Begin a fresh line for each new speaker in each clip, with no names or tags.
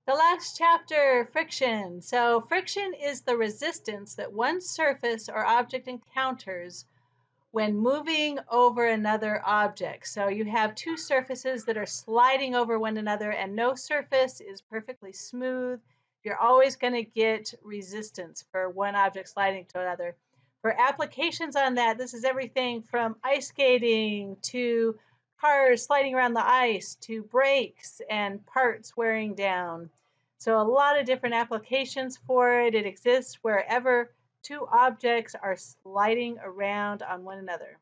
The last chapter, friction. So friction is the resistance that one surface or object encounters when moving over another object. So you have two surfaces that are sliding over one another, and no surface is perfectly smooth. You're always going to get resistance for one object sliding to another. For applications on that, this is everything from ice skating to cars sliding around the ice to brakes and parts wearing down. So, a lot of different applications for it. It exists wherever two objects are sliding around on one another.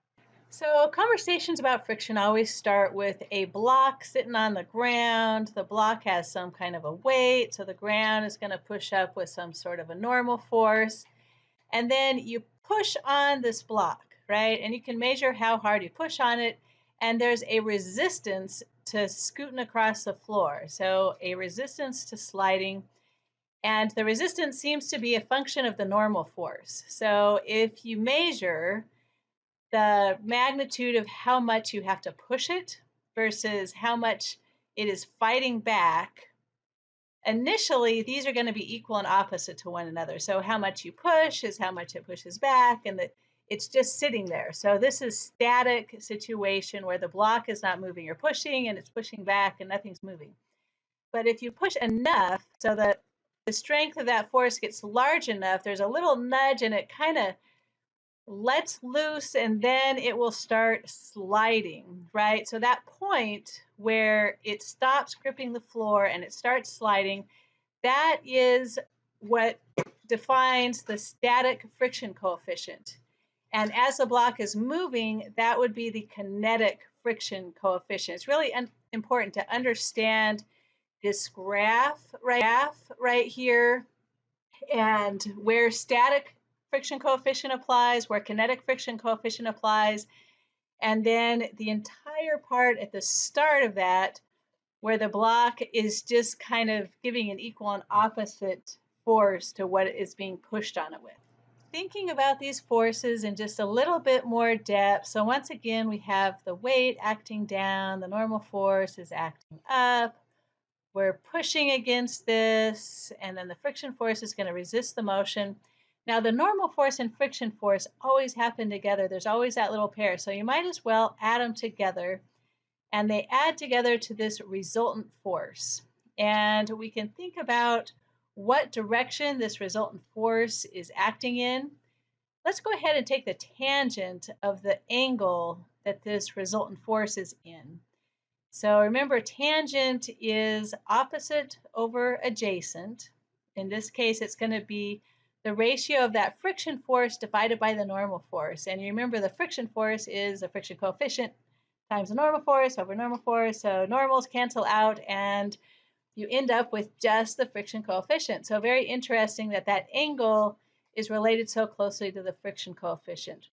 So, conversations about friction always start with a block sitting on the ground. The block has some kind of a weight, so the ground is going to push up with some sort of a normal force. And then you push on this block, right? And you can measure how hard you push on it. And there's a resistance to scooting across the floor. So, a resistance to sliding. And the resistance seems to be a function of the normal force. So, if you measure the magnitude of how much you have to push it versus how much it is fighting back, initially these are going to be equal and opposite to one another. So how much you push is how much it pushes back, and it's just sitting there. So this is static situation where the block is not moving. You're pushing and it's pushing back and nothing's moving. But if you push enough so that the strength of that force gets large enough, there's a little nudge and it kind of lets loose and then it will start sliding, right? So that point where it stops gripping the floor and it starts sliding, that is what defines the static friction coefficient. And as the block is moving, that would be the kinetic friction coefficient. It's really important to understand this graph right here, and where static friction coefficient applies, where kinetic friction coefficient applies, and then the entire part at the start of that where the block is just kind of giving an equal and opposite force to what is being pushed on it with. Thinking about these forces in just a little bit more depth. So once again, we have the weight acting down, the normal force is acting up. We're pushing against this, and then the friction force is going to resist the motion. Now, the normal force and friction force always happen together. There's always that little pair. So you might as well add them together, and they add together to this resultant force. And we can think about what direction this resultant force is acting in. Let's go ahead and take the tangent of the angle that this resultant force is in. So remember, tangent is opposite over adjacent. In this case, it's going to be the ratio of that friction force divided by the normal force. And you remember the friction force is the friction coefficient times the normal force over normal force. So normals cancel out and you end up with just the friction coefficient. So very interesting that that angle is related so closely to the friction coefficient.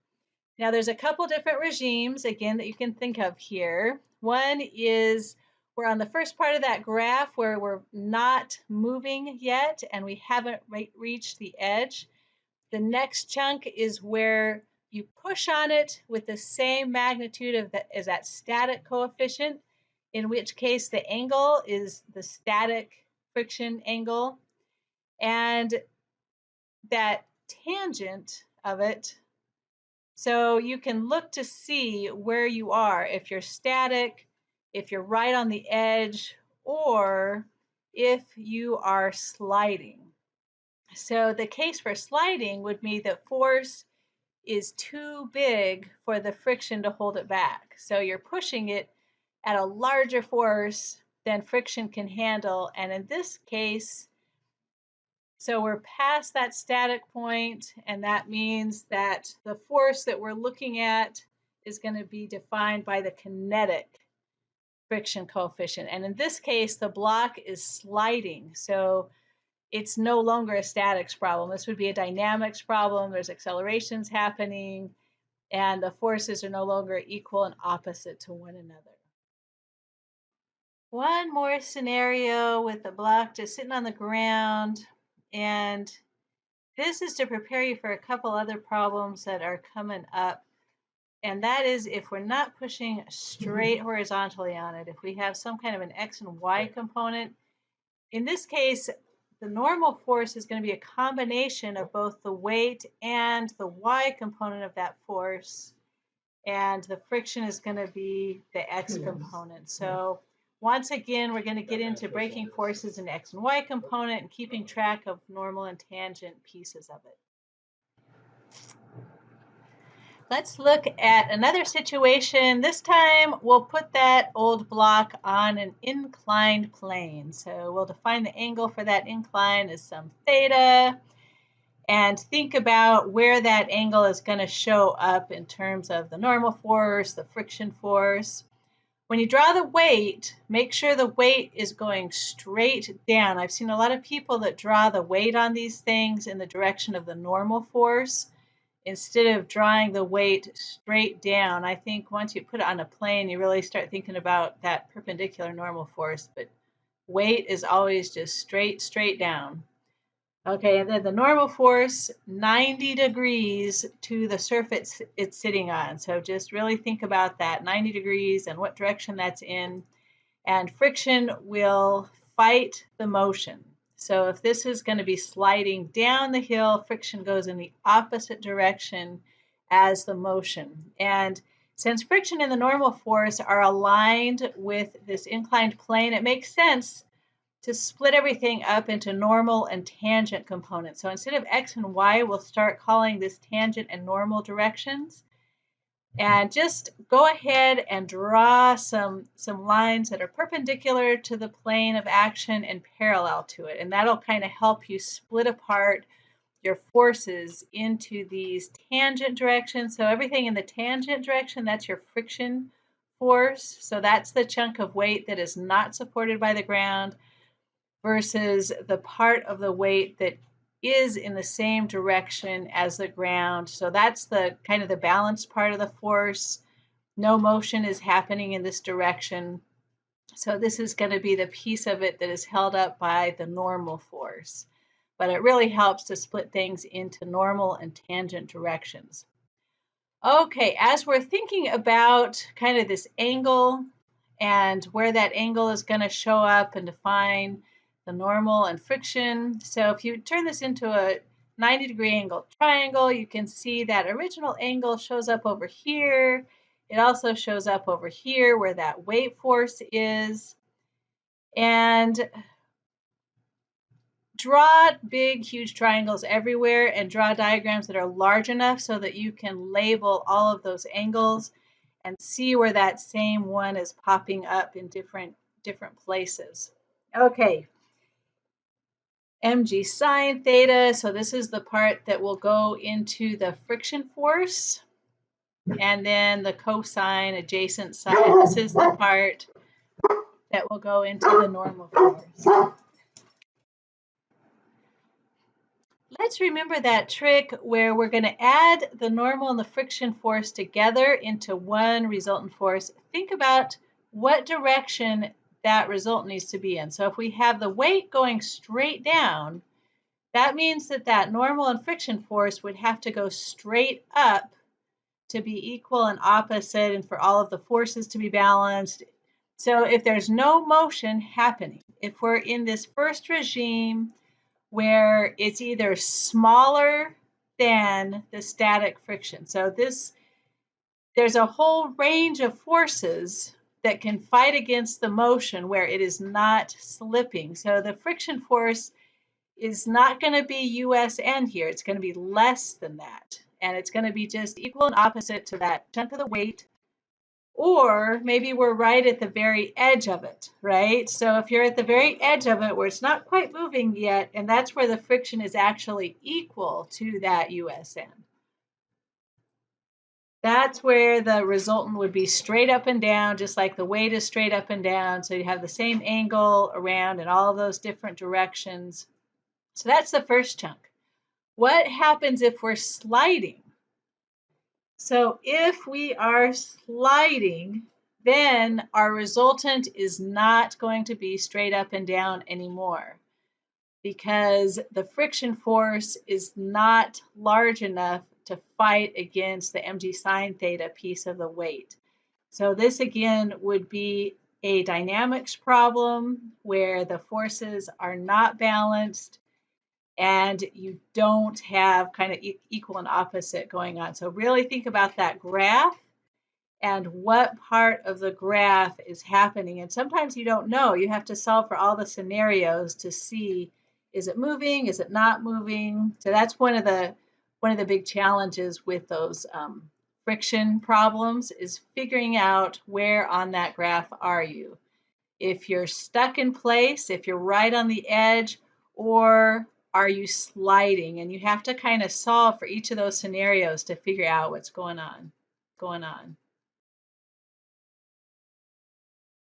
Now there's a couple different regimes, again, that you can think of here. One is we're on the first part of that graph where we're not moving yet and we haven't reached the edge. The next chunk is where you push on it with the same magnitude as that static coefficient, in which case the angle is the static friction angle. And that tangent of it, so you can look to see where you are, if you're static, if you're right on the edge, or if you are sliding. So the case for sliding would be that force is too big for the friction to hold it back. So you're pushing it at a larger force than friction can handle. And in this case, so we're past that static point, and that means that the force that we're looking at is going to be defined by the kinetic friction coefficient. And in this case, the block is sliding. So it's no longer a statics problem. This would be a dynamics problem. There's accelerations happening, and the forces are no longer equal and opposite to one another. One more scenario with the block just sitting on the ground, and this is to prepare you for a couple other problems that are coming up. And that is if we're not pushing straight horizontally on it, if we have some kind of an X and Y component, in this case, the normal force is going to be a combination of both the weight and the y component of that force, and the friction is going to be the x component. So once again, we're going to get into breaking forces in x and y component and keeping track of normal and tangent pieces of it. Let's look at another situation. This time we'll put that old block on an inclined plane. So we'll define the angle for that incline as some theta, and think about where that angle is going to show up in terms of the normal force, the friction force. When you draw the weight, make sure the weight is going straight down. I've seen a lot of people that draw the weight on these things in the direction of the normal force instead of drawing the weight straight down. I think once you put it on a plane, you really start thinking about that perpendicular normal force, but weight is always just straight down. Okay, and then the normal force, 90 degrees to the surface it's sitting on. So just really think about that, 90 degrees and what direction that's in. And friction will fight the motion. So if this is going to be sliding down the hill, friction goes in the opposite direction as the motion. And since friction and the normal force are aligned with this inclined plane, it makes sense to split everything up into normal and tangent components. So instead of x and y, we'll start calling this tangent and normal directions. And just go ahead and draw some lines that are perpendicular to the plane of action and parallel to it. And that'll kind of help you split apart your forces into these tangent directions. So everything in the tangent direction, that's your friction force. So that's the chunk of weight that is not supported by the ground, versus the part of the weight that is in the same direction as the ground. So that's the kind of the balanced part of the force. No motion is happening in this direction. So this is going to be the piece of it that is held up by the normal force. But it really helps to split things into normal and tangent directions. Okay, as we're thinking about kind of this angle and where that angle is going to show up and define the normal and friction. So if you turn this into a 90-degree angle triangle, you can see that original angle shows up over here. It also shows up over here where that weight force is. And draw big, huge triangles everywhere and draw diagrams that are large enough so that you can label all of those angles and see where that same one is popping up in different places. Okay, mg sine theta, so this is the part that will go into the friction force, and then the cosine adjacent side, this is the part that will go into the normal force. Let's remember that trick where we're going to add the normal and the friction force together into one resultant force. Think about what direction that result needs to be in. So if we have the weight going straight down, that means that that normal and friction force would have to go straight up to be equal and opposite and for all of the forces to be balanced. So if there's no motion happening, if we're in this first regime where it's either smaller than the static friction. So there's a whole range of forces that can fight against the motion where it is not slipping. So the friction force is not going to be USN here. It's going to be less than that. And it's going to be just equal and opposite to that chunk of the weight. Or maybe we're right at the very edge of it, right? So if you're at the very edge of it where it's not quite moving yet, and that's where the friction is actually equal to that USN. That's where the resultant would be straight up and down, just like the weight is straight up and down. So you have the same angle around in all of those different directions. So that's the first chunk. What happens if we're sliding? So if we are sliding, then our resultant is not going to be straight up and down anymore because the friction force is not large enough to fight against the mg sine theta piece of the weight. So this again would be a dynamics problem where the forces are not balanced and you don't have kind of equal and opposite going on. So really think about that graph and what part of the graph is happening. And sometimes you don't know. You have to solve for all the scenarios to see, is it moving? Is it not moving? So that's one of the big challenges with those friction problems is figuring out where on that graph are you. If you're stuck in place, if you're right on the edge, or are you sliding? And you have to kind of solve for each of those scenarios to figure out what's going on.